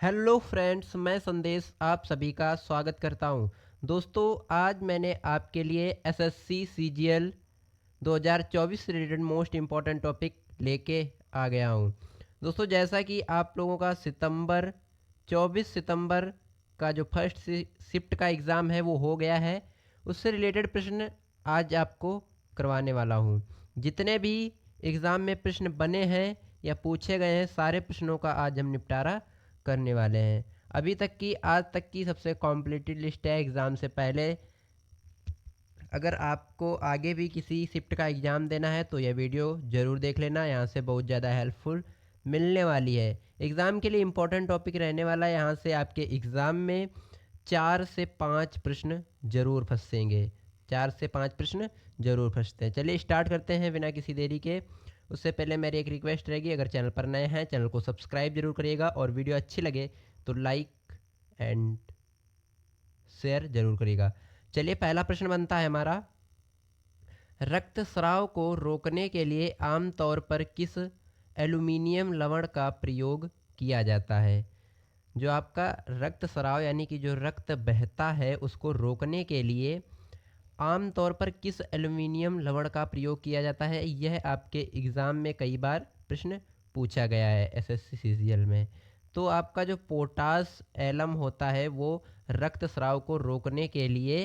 Hello friends, मैं संदेश आप सभी का स्वागत करता हूं। दोस्तों, आज मैंने आपके लिए एसएससी सीजीएल 2024 से रिलेटेड मोस्ट इम्पॉर्टेंट टॉपिक लेके आ गया हूं। दोस्तों, जैसा कि आप लोगों का 24 सितंबर का जो फर्स्ट शिफ्ट का एग्ज़ाम है वो हो गया है, उससे रिलेटेड प्रश्न आज आपको करवाने वाला हूं। जितने भी एग्ज़ाम में प्रश्न बने हैं या पूछे गए हैं, सारे प्रश्नों का आज हम निपटारा करने वाले हैं। अभी तक की आज तक की सबसे कॉम्प्लीटेड लिस्ट है एग्ज़ाम से पहले। अगर आपको आगे भी किसी शिफ्ट का एग्ज़ाम देना है तो यह वीडियो ज़रूर देख लेना, यहाँ से बहुत ज़्यादा हेल्पफुल मिलने वाली है। एग्ज़ाम के लिए इम्पोर्टेंट टॉपिक रहने वाला है, यहाँ से आपके एग्ज़ाम में 4 से 5 प्रश्न ज़रूर फंसेंगे। 4 से 5 प्रश्न ज़रूर फंसते हैं। चलिए स्टार्ट करते हैं बिना किसी देरी के। उससे पहले मेरी एक रिक्वेस्ट रहेगी, अगर चैनल पर नए हैं चैनल को सब्सक्राइब जरूर करिएगा और वीडियो अच्छी लगे तो लाइक एंड शेयर जरूर करिएगा। चलिए पहला प्रश्न बनता है हमारा, रक्तस्राव को रोकने के लिए आमतौर पर किस एल्यूमिनियम लवण का प्रयोग किया जाता है? जो आपका रक्तस्राव यानी कि जो रक्त बहता है उसको रोकने के लिए आमतौर पर किस एल्यूमिनियम लवण का प्रयोग किया जाता है? यह आपके एग्ज़ाम में कई बार प्रश्न पूछा गया है एसएससी सीजीएल में। तो आपका जो पोटास एलम होता है वो रक्तस्राव को रोकने के लिए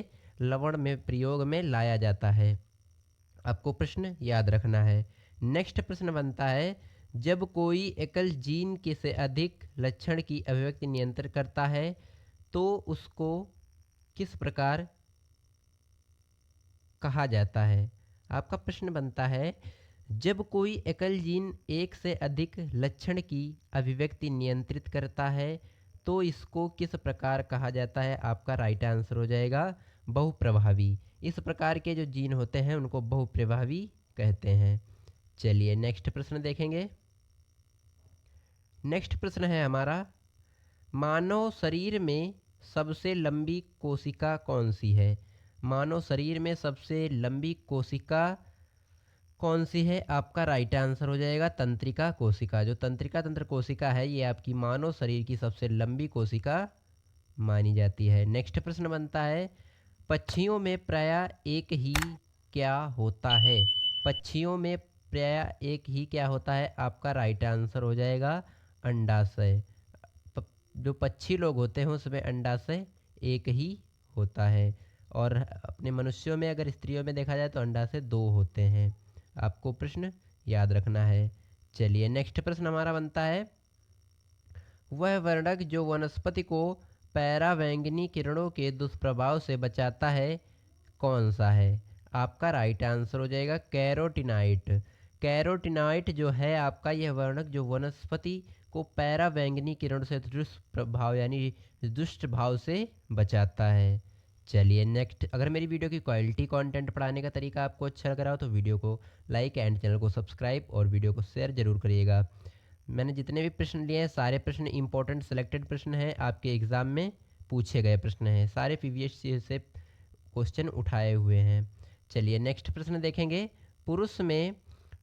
लवण में प्रयोग में लाया जाता है। आपको प्रश्न याद रखना है। नेक्स्ट प्रश्न बनता है, जब कोई एकल जीन के से अधिक लक्षण की अभिव्यक्ति नियंत्रित करता है तो उसको किस प्रकार कहा जाता है? आपका प्रश्न बनता है, जब कोई एकल जीन एक से अधिक लक्षण की अभिव्यक्ति नियंत्रित करता है तो इसको किस प्रकार कहा जाता है? आपका राइट आंसर हो जाएगा बहुप्रभावी। इस प्रकार के जो जीन होते हैं उनको बहुप्रभावी कहते हैं। चलिए नेक्स्ट प्रश्न देखेंगे। नेक्स्ट प्रश्न है हमारा, मानव शरीर में सबसे लंबी कोशिका कौन सी है? मानव शरीर में सबसे लंबी कोशिका कौन सी है? आपका राइट आंसर हो जाएगा तंत्रिका कोशिका। जो तंत्रिका तंत्र कोशिका है ये आपकी मानव शरीर की सबसे लंबी कोशिका मानी जाती है। नेक्स्ट प्रश्न बनता है, पक्षियों में प्रायः एक ही क्या होता है? पक्षियों में प्रायः एक ही क्या होता है? आपका राइट आंसर हो जाएगा अंडाशय। जो पक्षी लोग होते हैं उसमें अंडाशय एक ही होता है और अपने मनुष्यों में अगर स्त्रियों में देखा जाए तो अंडाशय 2 होते हैं। आपको प्रश्न याद रखना है। चलिए नेक्स्ट प्रश्न हमारा बनता है, वह वर्णक जो वनस्पति को पैरावैंगनी किरणों के दुष्प्रभाव से बचाता है कौन सा है? आपका राइट आंसर हो जाएगा कैरोटिनाइट। कैरोटिनाइट जो है आपका यह वर्णक जो वनस्पति को पैरावैंगनी किरण से दुष्प्रभाव यानी दुष्ट भाव से बचाता है। चलिए नेक्स्ट, अगर मेरी वीडियो की क्वालिटी कंटेंट पढ़ाने का तरीका आपको अच्छा लग रहा हो तो वीडियो को लाइक एंड चैनल को सब्सक्राइब और वीडियो को शेयर जरूर करिएगा। मैंने जितने भी प्रश्न लिए हैं सारे प्रश्न इंपॉर्टेंट सेलेक्टेड प्रश्न हैं, आपके एग्ज़ाम में पूछे गए प्रश्न हैं, सारे प्रीवियस से क्वेश्चन उठाए हुए हैं। चलिए नेक्स्ट प्रश्न देखेंगे, पुरुष में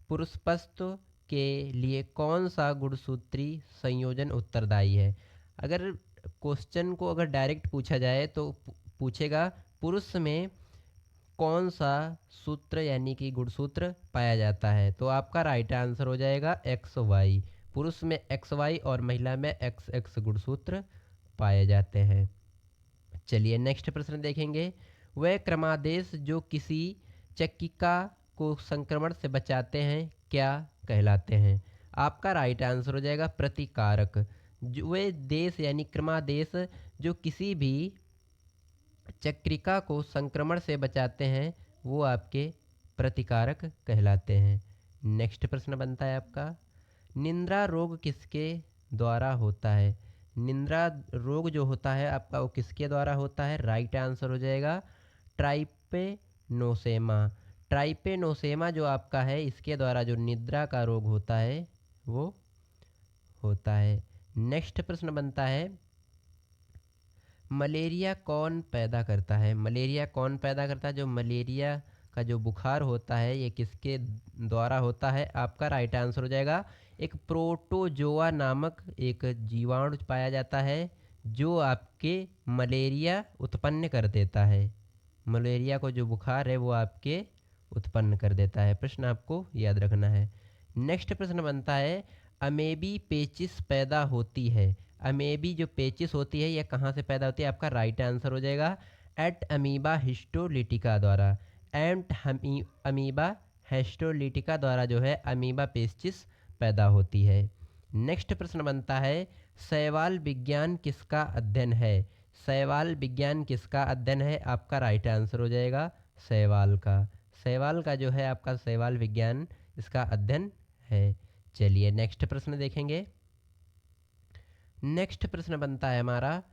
पुरुषपत्व के लिए कौन सा गुणसूत्री संयोजन उत्तरदायी है? अगर क्वेश्चन को अगर डायरेक्ट पूछा जाए तो पूछेगा पुरुष में कौन सा सूत्र यानी कि गुणसूत्र पाया जाता है? तो आपका राइट आंसर हो जाएगा एक्स वाई। पुरुष में एक्स वाई और महिला में एक्स एक्स गुणसूत्र पाए जाते हैं। चलिए नेक्स्ट प्रश्न देखेंगे, वह क्रमादेश जो किसी चक्किका को संक्रमण से बचाते हैं क्या कहलाते हैं? आपका राइट आंसर हो जाएगा प्रतिकारक। जो वे देश यानी क्रमादेश जो किसी भी चक्रिका को संक्रमण से बचाते हैं वो आपके प्रतिकारक कहलाते हैं। नेक्स्ट प्रश्न बनता है आपका, निंद्रा रोग किसके द्वारा होता है? निंद्रा रोग जो होता है आपका वो किसके द्वारा होता है? राइट आंसर हो जाएगा ट्राइपेनोसेमा। ट्राइपेनोसेमा जो आपका है इसके द्वारा जो निद्रा का रोग होता है वो होता है। नेक्स्ट प्रश्न बनता है, मलेरिया कौन पैदा करता है? मलेरिया कौन पैदा करता है? जो मलेरिया का जो बुखार होता है ये किसके द्वारा होता है? आपका राइट आंसर हो जाएगा एक प्रोटोजोआ नामक एक जीवाणु पाया जाता है जो आपके मलेरिया उत्पन्न कर देता है। मलेरिया को जो बुखार है वो आपके उत्पन्न कर देता है। प्रश्न आपको याद रखना है। नेक्स्ट प्रश्न बनता है अमेबी पेचिस पैदा होती है। अमेबी जो पेचिस होती है यह कहाँ से पैदा होती है? आपका राइट आंसर हो जाएगा एट अमीबा हिस्टोलिटिका द्वारा। एंट अमीबा हिस्टोलिटिका द्वारा जो है अमीबा पेचिस पैदा होती है। नेक्स्ट प्रश्न बनता है शैवाल विज्ञान किसका अध्ययन है? शैवाल विज्ञान किसका अध्ययन है? आपका राइट आंसर हो जाएगा शैवाल का। शैवाल का जो है आपका शैवाल विज्ञान इसका अध्ययन है। चलिए नेक्स्ट प्रश्न देखेंगे। नेक्स्ट प्रश्न बनता है हमारा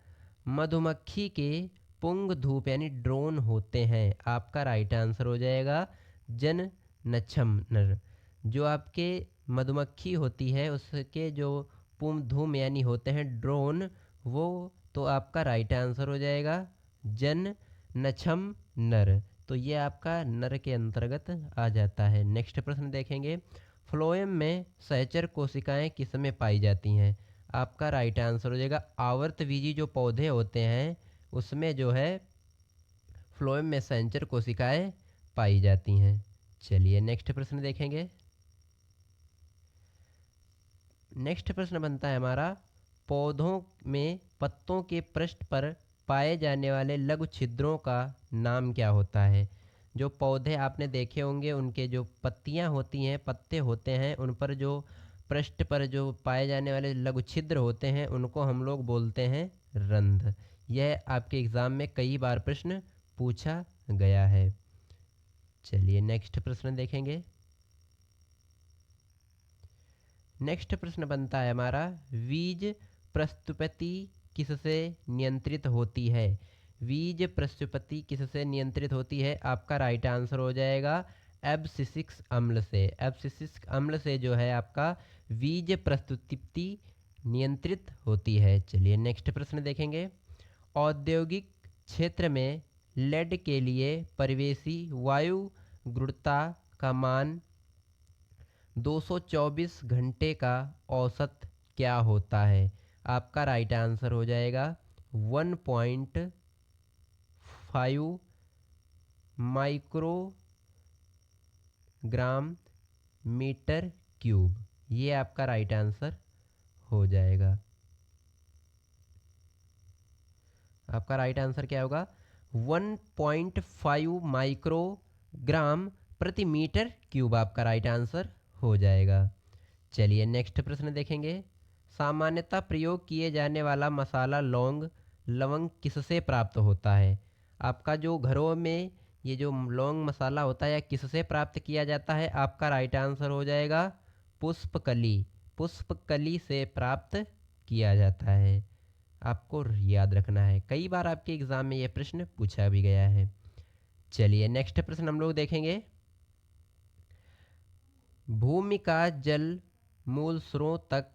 मधुमक्खी के पुंग धूप यानी ड्रोन होते हैं। आपका राइट आंसर हो जाएगा जन नर। जो आपके मधुमक्खी होती है उसके जो पुंग धूम यानी होते हैं ड्रोन, वो तो आपका राइट आंसर हो जाएगा जन नछम नर। तो ये आपका नर के अंतर्गत आ जाता है। नेक्स्ट प्रश्न देखेंगे फ्लोएम में सहचर कोशिकाएं किस में पाई जाती हैं? आपका राइट आंसर हो जाएगा आवर्तबीजी जो पौधे होते हैं उसमें जो है फ्लोएम में सहचर कोशिकाएं पाई जाती हैं। चलिए नेक्स्ट प्रश्न देखेंगे। नेक्स्ट प्रश्न बनता है हमारा पौधों में पत्तों के पृष्ठ पर पाए जाने वाले लघु छिद्रों का नाम क्या होता है? जो पौधे आपने देखे होंगे उनके जो पत्तियां होती हैं, पत्ते होते हैं, उन पर जो पृष्ठ पर जो पाए जाने वाले लघु छिद्र होते हैं उनको हम लोग बोलते हैं रंध्र। यह आपके एग्ज़ाम में कई बार प्रश्न पूछा गया है। चलिए नेक्स्ट प्रश्न देखेंगे। नेक्स्ट प्रश्न बनता है हमारा बीज प्रस्तुति किससे नियंत्रित होती है? बीज प्रस्तुति किससे नियंत्रित होती है? आपका राइट आंसर हो जाएगा एब्सिसिक अम्ल से। एब्सिसिक अम्ल से जो है आपका बीज प्रस्तुति नियंत्रित होती है। चलिए नेक्स्ट प्रश्न देखेंगे। औद्योगिक क्षेत्र में लेड के लिए परिवेशी वायु गुणवत्ता का मान 224 घंटे का औसत क्या होता है? आपका राइट आंसर हो जाएगा 1.5 माइक्रोग्राम मीटर क्यूब। ये आपका राइट आंसर हो जाएगा। आपका राइट आंसर क्या होगा? 1.5 माइक्रोग्राम प्रति मीटर क्यूब आपका राइट आंसर हो जाएगा। चलिए नेक्स्ट प्रश्न देखेंगे। सामान्यतः प्रयोग किए जाने वाला मसाला लवंग किससे प्राप्त होता है? आपका जो घरों में ये जो लौंग मसाला होता है किससे प्राप्त किया जाता है? आपका राइट आंसर हो जाएगा पुष्पकली। पुष्पकली से प्राप्त किया जाता है। आपको याद रखना है, कई बार आपके एग्जाम में ये प्रश्न पूछा भी गया है। चलिए नेक्स्ट प्रश्न हम लोग देखेंगे। भूमि का जल मूल स्रोत तक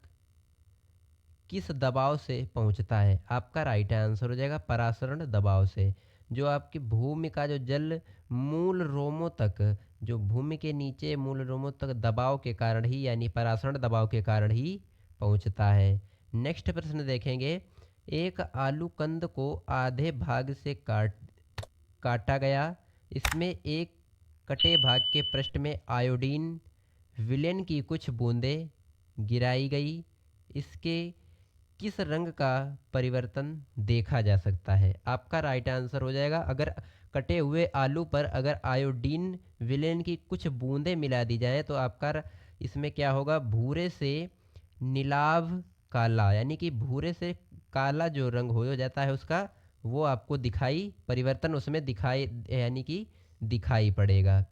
किस दबाव से पहुंचता है? आपका राइट आंसर हो जाएगा परासरण दबाव से। जो आपकी भूमि का जो जल मूल रोमों तक, जो भूमि के नीचे मूल रोमों तक दबाव के कारण ही यानी परासरण दबाव के कारण ही पहुंचता है। नेक्स्ट प्रश्न देखेंगे। एक आलू कंद को आधे भाग से काटा गया। इसमें एक कटे भाग के पृष्ठ में आयोडीन विलेन की कुछ बूंदें गिराई गई। इसके किस रंग का परिवर्तन देखा जा सकता है? आपका राइट आंसर हो जाएगा अगर कटे हुए आलू पर अगर आयोडीन विलेन की कुछ बूंदें मिला दी जाएं तो आपका इसमें क्या होगा? भूरे से नीलाभ काला यानी कि भूरे से काला जो रंग हो जाता है उसका, वो आपको परिवर्तन उसमें दिखाई यानी कि दिखाई पड़ेगा।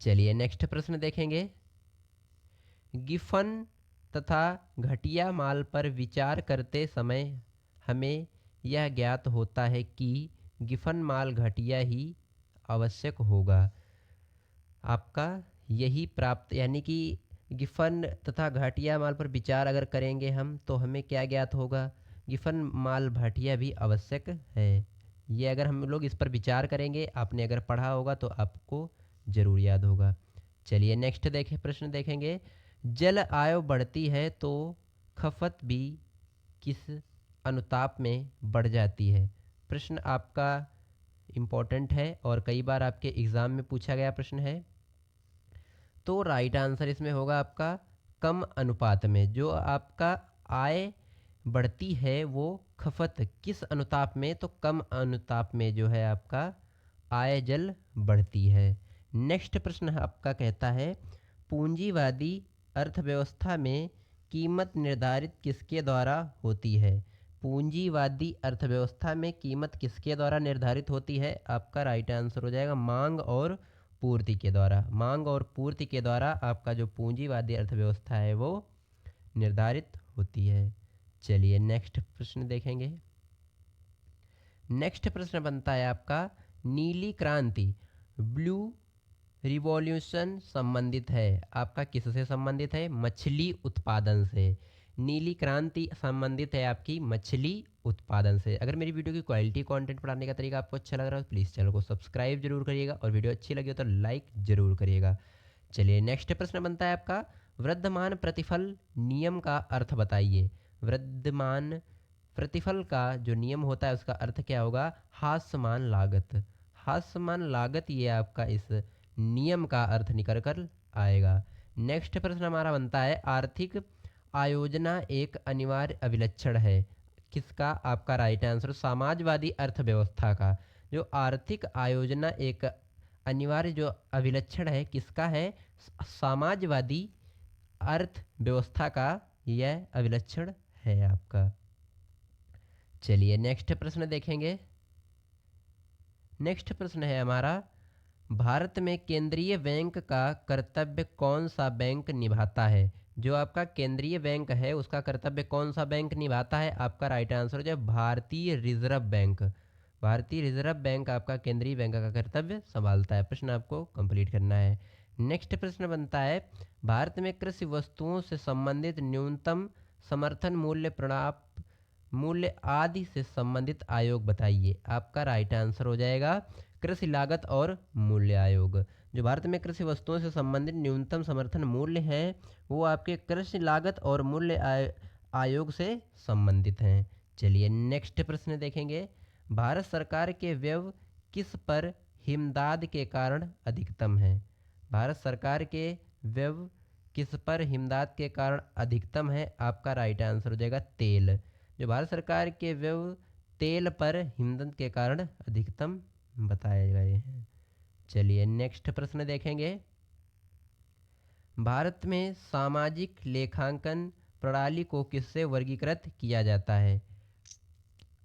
चलिए नेक्स्ट प्रश्न देखेंगे। गिफन तथा घटिया माल पर विचार करते समय हमें यह ज्ञात होता है कि गिफन माल घटिया ही आवश्यक होगा। आपका यही प्राप्त यानी कि गिफन तथा घटिया माल पर विचार अगर करेंगे हम तो हमें क्या ज्ञात होगा? गिफन माल घटिया भी आवश्यक है। ये अगर हम लोग इस पर विचार करेंगे, आपने अगर पढ़ा होगा तो आपको ज़रूर याद होगा। चलिए नेक्स्ट देखें, प्रश्न देखेंगे। जल आयु बढ़ती है तो खपत भी किस अनुताप में बढ़ जाती है? प्रश्न आपका इम्पोर्टेंट है और कई बार आपके एग्ज़ाम में पूछा गया प्रश्न है। तो राइट आंसर इसमें होगा आपका कम अनुपात में। जो आपका आय बढ़ती है वो खपत किस अनुताप में? तो कम अनुताप में जो है आपका आय जल बढ़ती है। नेक्स्ट प्रश्न आपका कहता है पूंजीवादी अर्थव्यवस्था में कीमत निर्धारित किसके द्वारा होती है? पूंजीवादी अर्थव्यवस्था में कीमत किसके द्वारा निर्धारित होती है? आपका राइट आंसर हो जाएगा मांग और पूर्ति के द्वारा। मांग और पूर्ति के द्वारा आपका जो पूंजीवादी अर्थव्यवस्था है वो निर्धारित होती है। चलिए नेक्स्ट प्रश्न देखेंगे। नेक्स्ट प्रश्न बनता है आपका नीली क्रांति ब्लू रिवॉल्यूशन संबंधित है? आपका किससे संबंधित है? मछली उत्पादन से। नीली क्रांति संबंधित है आपकी मछली उत्पादन से। अगर मेरी वीडियो की क्वालिटी कंटेंट पढ़ाने का तरीका आपको अच्छा लग रहा है तो प्लीज़ चैनल को सब्सक्राइब जरूर करिएगा और वीडियो अच्छी लगी हो तो लाइक जरूर करिएगा। चलिए नेक्स्ट प्रश्न बनता है आपका वृद्धमान प्रतिफल नियम का अर्थ बताइए। वृद्धमान प्रतिफल का जो नियम होता है उसका अर्थ क्या होगा? हास्यमान लागत। हास्यमान लागत ये आपका इस नियम का अर्थ निकल कर आएगा। नेक्स्ट प्रश्न हमारा बनता है आर्थिक आयोजना एक अनिवार्य अभिलक्षण है किसका? आपका राइट आंसर समाजवादी अर्थव्यवस्था का। जो आर्थिक आयोजना एक अनिवार्य जो अभिलक्षण है किसका है? समाजवादी अर्थव्यवस्था का यह अभिलक्षण है आपका। चलिए नेक्स्ट प्रश्न देखेंगे। नेक्स्ट प्रश्न है हमारा भारत में केंद्रीय बैंक का कर्तव्य कौन सा बैंक निभाता है? जो आपका केंद्रीय बैंक है उसका कर्तव्य कौन सा बैंक निभाता है? आपका राइट आंसर हो जाए भारतीय रिजर्व बैंक। भारतीय रिजर्व बैंक आपका केंद्रीय बैंक का कर्तव्य संभालता है। प्रश्न आपको कंप्लीट करना है। नेक्स्ट प्रश्न बनता है भारत में कृषि वस्तुओं से संबंधित न्यूनतम समर्थन मूल्य प्रणाप मूल्य आदि से संबंधित आयोग बताइए। आपका राइट आंसर हो जाएगा कृषि लागत और मूल्य आयोग। जो भारत में कृषि वस्तुओं से संबंधित न्यूनतम समर्थन मूल्य हैं वो आपके कृषि लागत और मूल्य आयोग से संबंधित हैं। चलिए नेक्स्ट प्रश्न देखेंगे। भारत सरकार के व्यय किस पर हिमदाद के कारण अधिकतम है? भारत सरकार के व्यय किस पर हिमदाद के कारण अधिकतम है? आपका राइट आंसर हो जाएगा तेल। जो भारत सरकार के व्यय तेल पर हिमदंड के कारण अधिकतम बताए गए हैं। चलिए नेक्स्ट प्रश्न देखेंगे। भारत में सामाजिक लेखांकन प्रणाली को किससे वर्गीकृत किया जाता है?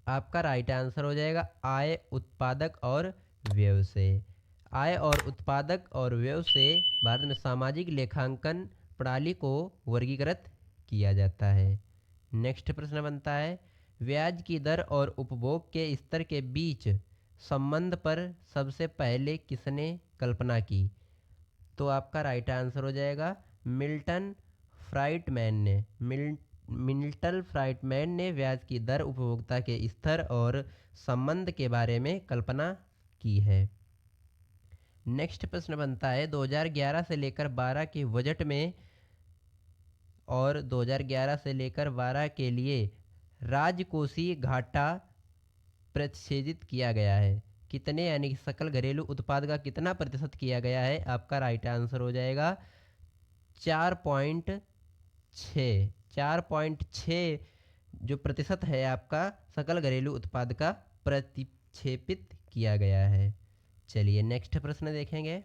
आपका राइट आंसर हो जाएगा आय उत्पादक और व्यय से। आय और उत्पादक और व्यय से भारत में सामाजिक लेखांकन प्रणाली को वर्गीकृत किया जाता है। नेक्स्ट प्रश्न बनता है ब्याज की दर और उपभोग के स्तर के बीच संबंध पर सबसे पहले किसने कल्पना की? तो आपका राइट आंसर हो जाएगा मिल्टन फ्राइडमैन ने। मिल्टन फ्राइडमैन ने ब्याज की दर उपभोक्ता के स्तर और संबंध के बारे में कल्पना की है। नेक्स्ट प्रश्न बनता है 2011 से लेकर 12 के बजट में और 2011 से लेकर 12 के लिए राजकोषीय घाटा प्रतिच्छेदित किया गया है कितने? यानी कि सकल घरेलू उत्पाद का कितना प्रतिशत किया गया है? आपका राइट आंसर हो जाएगा 4.6। 4.6 जो प्रतिशत है आपका सकल घरेलू उत्पाद का प्रतिक्षेपित किया गया है। चलिए नेक्स्ट प्रश्न देखेंगे।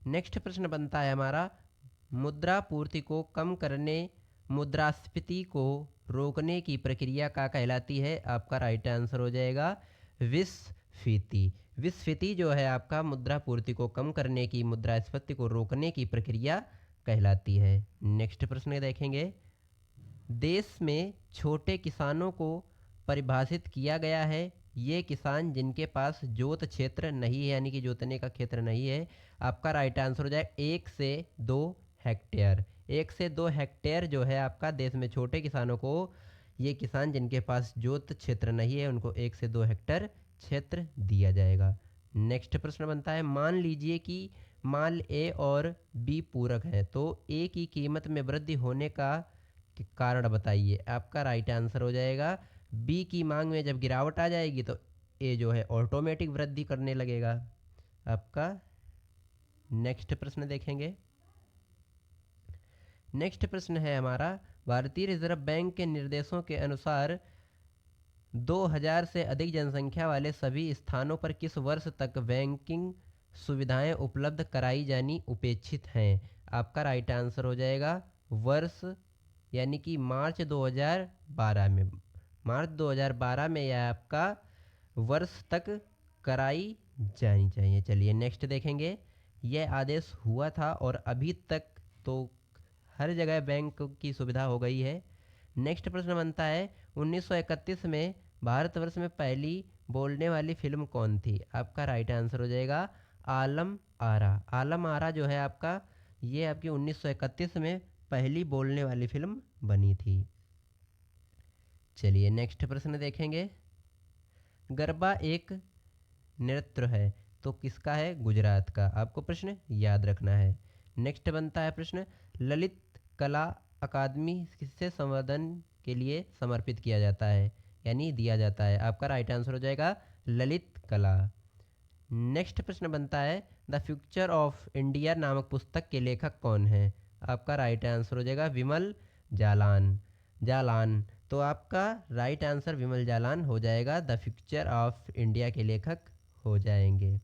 नेक्स्ट प्रश्न बनता है हमारा मुद्रा पूर्ति को कम करने मुद्रास्फीति को रोकने की प्रक्रिया का कहलाती है? आपका राइट आंसर हो जाएगा विस्फीति। विस्फीति जो है आपका मुद्रा पूर्ति को कम करने की मुद्रास्फीति को रोकने की प्रक्रिया कहलाती है। नेक्स्ट प्रश्न देखेंगे। देश में छोटे किसानों को परिभाषित किया गया है। ये किसान जिनके पास जोत क्षेत्र नहीं है यानी कि जोतने का क्षेत्र नहीं है। आपका राइट आंसर हो जाए 1 से 2 हेक्टेयर। 1 से 2 हेक्टेयर जो है आपका देश में छोटे किसानों को ये किसान जिनके पास जोत क्षेत्र नहीं है उनको 1 से 2 हेक्टर क्षेत्र दिया जाएगा। नेक्स्ट प्रश्न बनता है, मान लीजिए कि माल ए और बी पूरक हैं, तो ए की कीमत में वृद्धि होने का कारण बताइए। आपका राइट आंसर हो जाएगा बी की मांग में जब गिरावट आ जाएगी तो ए जो है ऑटोमेटिक वृद्धि करने लगेगा। आपका नेक्स्ट प्रश्न देखेंगे। नेक्स्ट प्रश्न है हमारा, भारतीय रिजर्व बैंक के निर्देशों के अनुसार 2000 से अधिक जनसंख्या वाले सभी स्थानों पर किस वर्ष तक बैंकिंग सुविधाएं उपलब्ध कराई जानी उपेक्षित हैं। आपका राइट आंसर हो जाएगा वर्ष यानी कि मार्च 2012 में। मार्च 2012 में यह आपका वर्ष तक कराई जानी चाहिए। चलिए नेक्स्ट देखेंगे। यह आदेश हुआ था और अभी तक तो हर जगह बैंक की सुविधा हो गई है। नेक्स्ट प्रश्न बनता है, 1931 में भारतवर्ष में पहली बोलने वाली फिल्म कौन थी। आपका राइट आंसर हो जाएगा आलम आरा। आलम आरा जो है आपका, ये आपकी 1931 में पहली बोलने वाली फिल्म बनी थी। चलिए नेक्स्ट प्रश्न देखेंगे। गरबा एक नृत्य है तो किसका है, गुजरात का। आपको प्रश्न याद रखना है। नेक्स्ट बनता है प्रश्न, ललित कला अकादमी किससे संवर्धन के लिए समर्पित किया जाता है यानी दिया जाता है। आपका राइट आंसर हो जाएगा ललित कला। नेक्स्ट प्रश्न बनता है, द फ्यूचर ऑफ इंडिया नामक पुस्तक के लेखक कौन है। आपका राइट आंसर हो जाएगा विमल जालान। जालान तो आपका राइट आंसर विमल जालान हो जाएगा, द फ्यूचर ऑफ इंडिया के लेखक हो जाएंगे।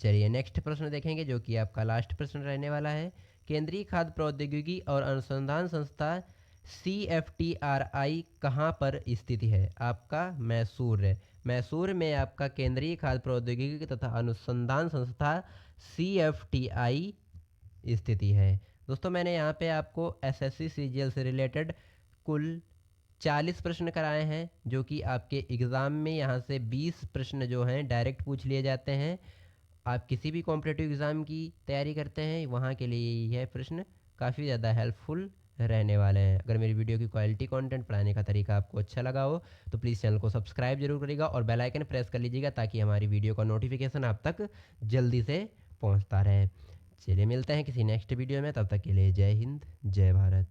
चलिए नेक्स्ट प्रश्न देखेंगे जो कि आपका लास्ट प्रश्न रहने वाला है। केंद्रीय खाद्य प्रौद्योगिकी और अनुसंधान संस्था CFTRI कहाँ पर स्थित है। आपका मैसूर है। मैसूर में आपका केंद्रीय खाद्य प्रौद्योगिकी तथा अनुसंधान संस्था CFTI स्थिति है। दोस्तों मैंने यहाँ पे आपको SSC CGL से रिलेटेड कुल 40 प्रश्न कराए हैं, जो कि आपके एग्ज़ाम में यहाँ से 20 प्रश्न जो हैं डायरेक्ट पूछ लिए जाते हैं। आप किसी भी कॉम्पिटिटिव एग्ज़ाम की तैयारी करते हैं वहाँ के लिए यह प्रश्न काफ़ी ज़्यादा हेल्पफुल रहने वाले हैं। अगर मेरी वीडियो की क्वालिटी, कंटेंट, पढ़ाने का तरीका आपको अच्छा लगा हो तो प्लीज़ चैनल को सब्सक्राइब जरूर करिएगा और बेल आइकन प्रेस कर लीजिएगा ताकि हमारी वीडियो का नोटिफिकेशन आप तक जल्दी से पहुँचता रहे। चलिए मिलते हैं किसी नेक्स्ट वीडियो में, तब तक के लिए जय हिंद जय भारत।